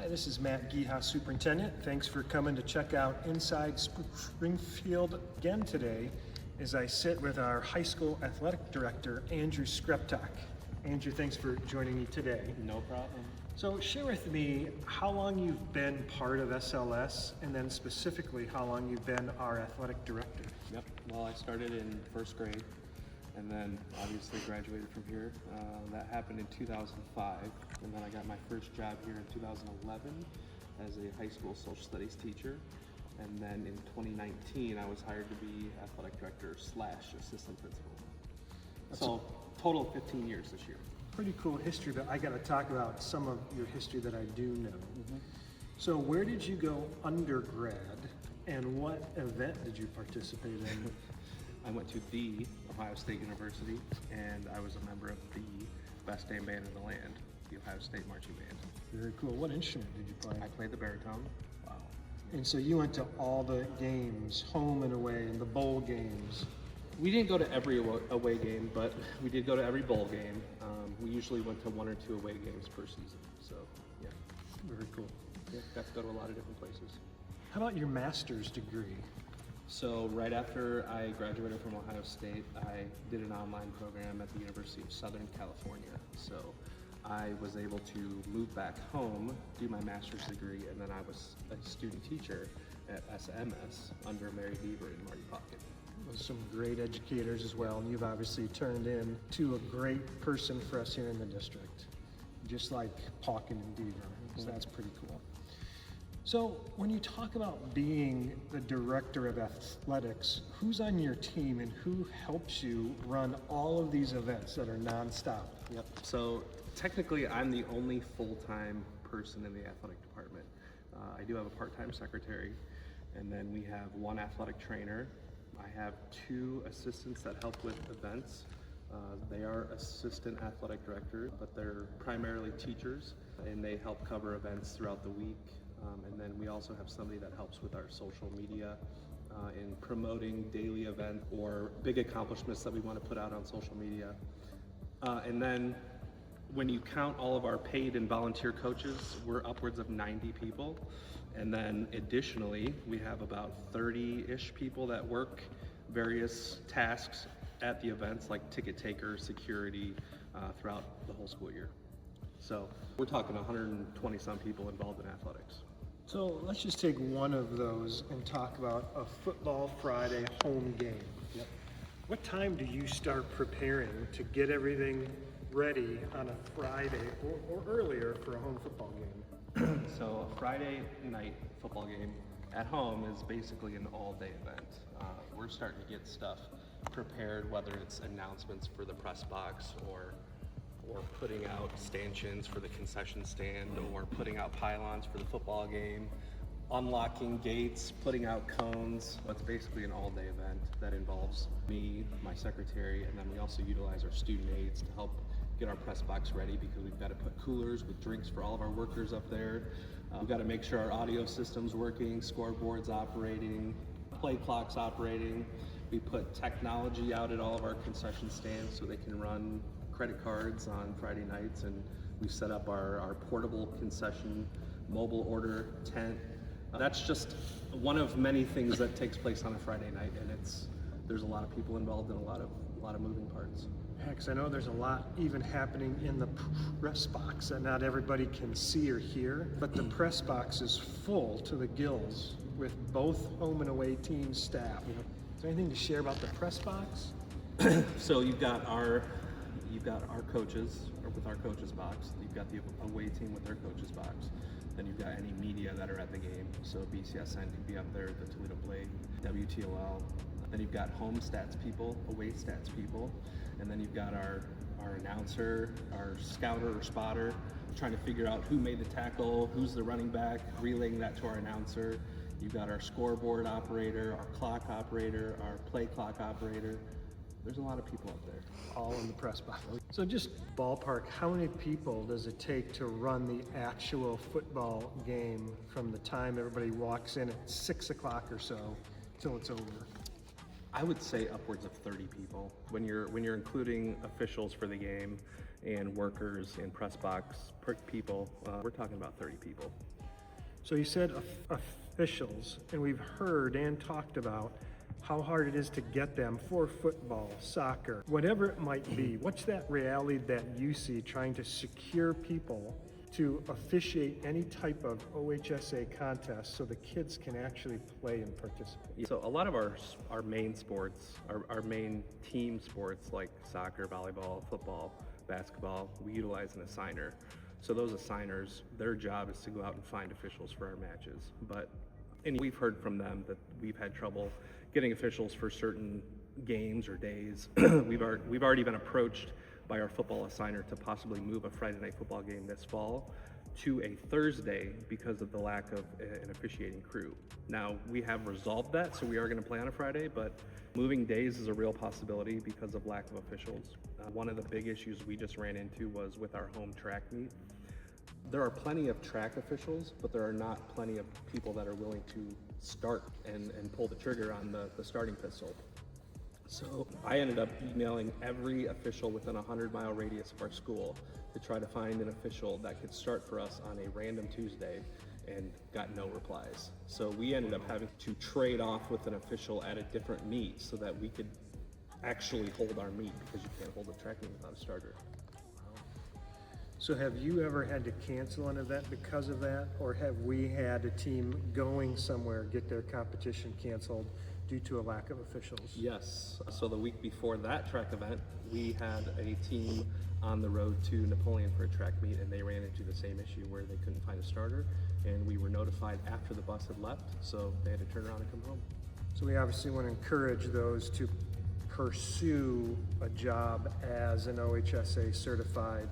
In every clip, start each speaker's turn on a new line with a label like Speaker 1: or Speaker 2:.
Speaker 1: Hi, this is Matt Geha, Superintendent. Thanks for coming to check out Inside Springfield again today as I sit with our high school athletic director, Andrew Screptock. Andrew, thanks for joining me today.
Speaker 2: No problem.
Speaker 1: So share with me how long you've been part of SLS and then specifically how long you've been our athletic director.
Speaker 2: Yep. Well, I started in first grade and then obviously graduated from here. That happened in 2005, and then I got my first job here in 2011 as a high school social studies teacher. And then in 2019, I was hired to be athletic director / assistant principal. So total of 15 years this year.
Speaker 1: Pretty cool history, but I got to talk about some of your history that I do know. So where did you go undergrad and what event did you participate in?
Speaker 2: I went to the Ohio State University and I was a member of the best damn band in the land, the Ohio State Marching Band.
Speaker 1: Very cool. What instrument did you play?
Speaker 2: I played the baritone.
Speaker 1: Wow. And so you went to all the games, home and away, and the bowl games.
Speaker 2: We didn't go to every away game, but we did go to every bowl game. We usually went to 1 or 2 away games per season. So, yeah.
Speaker 1: Very cool.
Speaker 2: Yeah, got to go to a lot of different places.
Speaker 1: How about your master's degree?
Speaker 2: So right after I graduated from Ohio State, I did an online program at the University of Southern California. So I was able to move back home, do my master's degree, and then I was a student teacher at SMS under Mary Deaver and Marty Pocket.
Speaker 1: Some great educators as well, and you've obviously turned into a great person for us here in the district, just like Pocket and Deaver, so that's pretty cool. So when you talk about being the director of athletics, who's on your team and who helps you run all of these events that are nonstop?
Speaker 2: Yep. So technically I'm the only full-time person in the athletic department. I do have a part-time secretary, and then we have 1 athletic trainer. I have 2 assistants that help with events. They are assistant athletic directors, but they're primarily teachers, and they help cover events throughout the week. And then we also have somebody that helps with our social media in promoting daily events or big accomplishments that we want to put out on social media. And then when you count all of our paid and volunteer coaches, we're upwards of 90 people. And then additionally, we have about 30-ish people that work various tasks at the events like ticket taker, security, throughout the whole school year. So we're talking 120 some people involved in athletics.
Speaker 1: So let's just take one of those and talk about a football Friday home game.
Speaker 2: Yep.
Speaker 1: What time do you start preparing to get everything ready on a Friday or earlier for a home football game?
Speaker 2: So a Friday night football game at home is basically an all-day event. We're starting to get stuff prepared, whether it's announcements for the press box or putting out stanchions for the concession stand, or putting out pylons for the football game, unlocking gates, putting out cones. It's basically an all-day event that involves me, my secretary, and then we also utilize our student aides to help get our press box ready, because we've got to put coolers with drinks for all of our workers up there. We've got to make sure our audio system's working, scoreboard's operating, play clock's operating. We put technology out at all of our concession stands so they can run credit cards on Friday nights, and we set up our portable concession mobile order tent. That's just one of many things that takes place on a Friday night, and there's a lot of people involved in a lot of moving parts.
Speaker 1: Yeah, because I know there's a lot even happening in the press box that not everybody can see or hear, but the press box is full to the gills with both home and away team staff. Is there anything to share about the press box?
Speaker 2: So you've got our coaches, or with our coaches box. You've got the away team with their coaches box. Then you've got any media that are at the game. So BCSN could be up there, the Toledo Blade, WTOL. Then you've got home stats people, away stats people, and then you've got our announcer, our scouter or spotter, trying to figure out who made the tackle, who's the running back, relaying that to our announcer. You've got our scoreboard operator, our clock operator, our play clock operator. There's a lot of people up there.
Speaker 1: All in the press box. So just ballpark, how many people does it take to run the actual football game from the time everybody walks in at 6 o'clock or so till it's over?
Speaker 2: I would say upwards of 30 people. When you're including officials for the game, and workers and press box people. We're talking about 30 people.
Speaker 1: So you said officials, and we've heard and talked about how hard it is to get them for football, soccer, whatever it might be. What's that reality that you see trying to secure people to officiate any type of OHSA contest so the kids can actually play and participate?
Speaker 2: So a lot of our main sports, our main team sports like soccer, volleyball, football, basketball, we utilize an assigner. So those assigners, their job is to go out and find officials for our matches. And we've heard from them that we've had trouble getting officials for certain games or days. We've already been approached by our football assigner to possibly move a Friday night football game this fall to a Thursday because of the lack of an officiating crew. Now, we have resolved that, so we are going to play on a Friday, but moving days is a real possibility because of lack of officials. One of the big issues we just ran into was with our home track meet. There are plenty of track officials, but there are not plenty of people that are willing to start and pull the trigger on the starting pistol. So I ended up emailing every official within a 100-mile radius of our school to try to find an official that could start for us on a random Tuesday, and got no replies. So we ended up having to trade off with an official at a different meet so that we could actually hold our meet, because you can't hold a track meet without a starter.
Speaker 1: So have you ever had to cancel an event because of that? Or have we had a team going somewhere get their competition canceled due to a lack of officials?
Speaker 2: Yes. So the week before that track event, we had a team on the road to Napoleon for a track meet, and they ran into the same issue where they couldn't find a starter, and we were notified after the bus had left, so they had to turn around and come home.
Speaker 1: So we obviously want to encourage those to pursue a job as an OHSA certified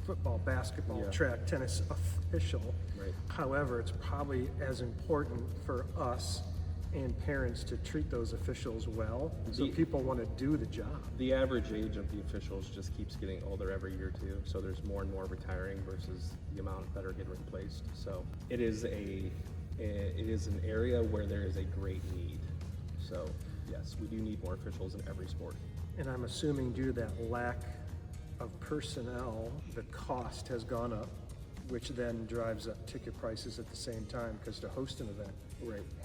Speaker 1: football, basketball, track, tennis official.
Speaker 2: Right.
Speaker 1: However, it's probably as important for us and parents to treat those officials well, so people want to do the job.
Speaker 2: The average age of the officials just keeps getting older every year too, so there's more and more retiring versus the amount that are getting replaced. So it is an area where there is a great need. So yes, we do need more officials in every sport.
Speaker 1: And I'm assuming due to that lack of personnel, the cost has gone up, which then drives up ticket prices at the same time, because to host an event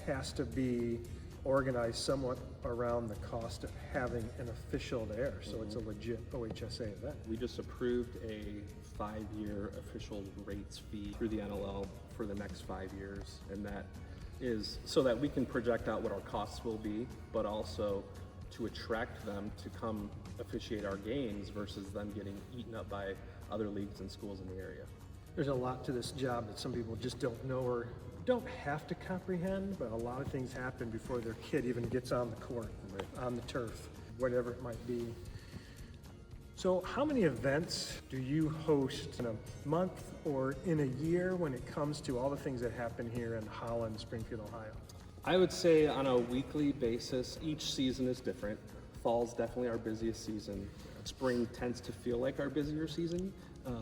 Speaker 1: has to be organized somewhat around the cost of having an official there. So it's a legit OHSA event.
Speaker 2: We just approved a 5-year official rates fee through the NLL for the next 5 years, and that is so that we can project out what our costs will be, but also to attract them to come officiate our games versus them getting eaten up by other leagues and schools in the area.
Speaker 1: There's a lot to this job that some people just don't know or don't have to comprehend, but a lot of things happen before their kid even gets on the court, on the turf, whatever it might be. So how many events do you host in a month or in a year when it comes to all the things that happen here in Holland, Springfield, Ohio?
Speaker 2: I would say on a weekly basis, each season is different. Fall's definitely our busiest season. Spring tends to feel like our busier season,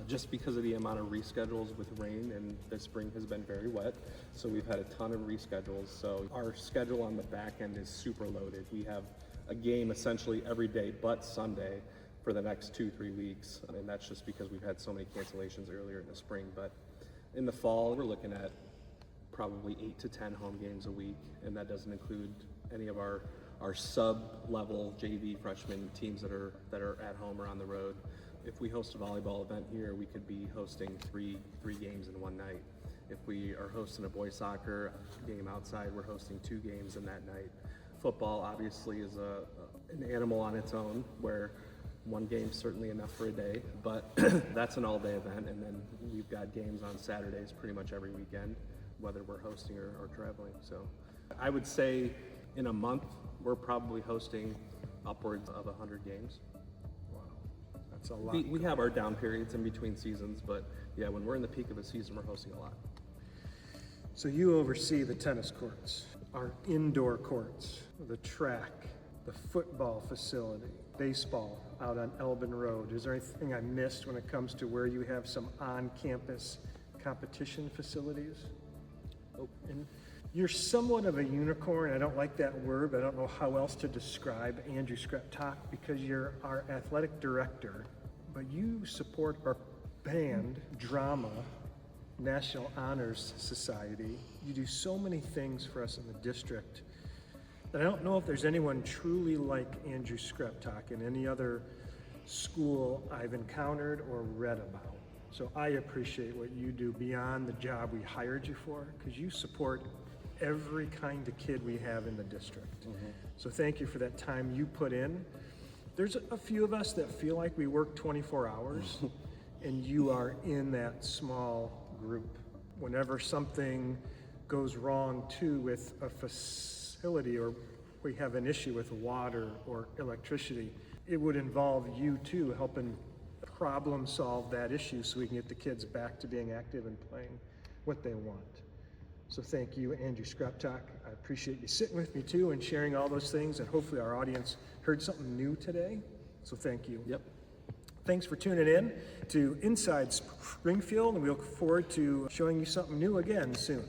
Speaker 2: just because of the amount of reschedules with rain, and the spring has been very wet. So we've had a ton of reschedules. So our schedule on the back end is super loaded. We have a game essentially every day but Sunday for the next 2-3 weeks. And that's just because we've had so many cancellations earlier in the spring. But in the fall, we're looking at probably 8 to 10 home games a week, and that doesn't include any of our sub-level JV freshman teams that are at home or on the road. If we host a volleyball event here, we could be hosting three games in one night. If we are hosting a boys soccer game outside, we're hosting 2 games in that night. Football obviously is an animal on its own, where one game's certainly enough for a day, but that's an all-day event, and then we've got games on Saturdays pretty much every weekend, whether we're hosting or traveling. So I would say in a month, we're probably hosting upwards of 100 games.
Speaker 1: Wow, that's a lot.
Speaker 2: We have our down periods in between seasons, but yeah, when we're in the peak of a season, we're hosting a lot.
Speaker 1: So you oversee the tennis courts, our indoor courts, the track, the football facility, baseball out on Elbin Road. Is there anything I missed when it comes to where you have some on-campus competition facilities? Oh, and you're somewhat of a unicorn. I don't like that word, but I don't know how else to describe Andrew Screptock, because you're our athletic director, but you support our band, drama, National Honors Society. You do so many things for us in the district that I don't know if there's anyone truly like Andrew Screptock in any other school I've encountered or read about. So I appreciate what you do beyond the job we hired you for, because you support every kind of kid we have in the district. So thank you for that time you put in. There's a few of us that feel like we work 24 hours, and you are in that small group. Whenever something goes wrong too with a facility, or we have an issue with water or electricity, it would involve you too helping problem solve that issue so we can get the kids back to being active and playing what they want. So thank you, Andrew Screptock. I appreciate you sitting with me too and sharing all those things, and hopefully our audience heard something new today. So thank you.
Speaker 3: Yep.
Speaker 1: Thanks for tuning in to Inside Springfield, and we look forward to showing you something new again soon.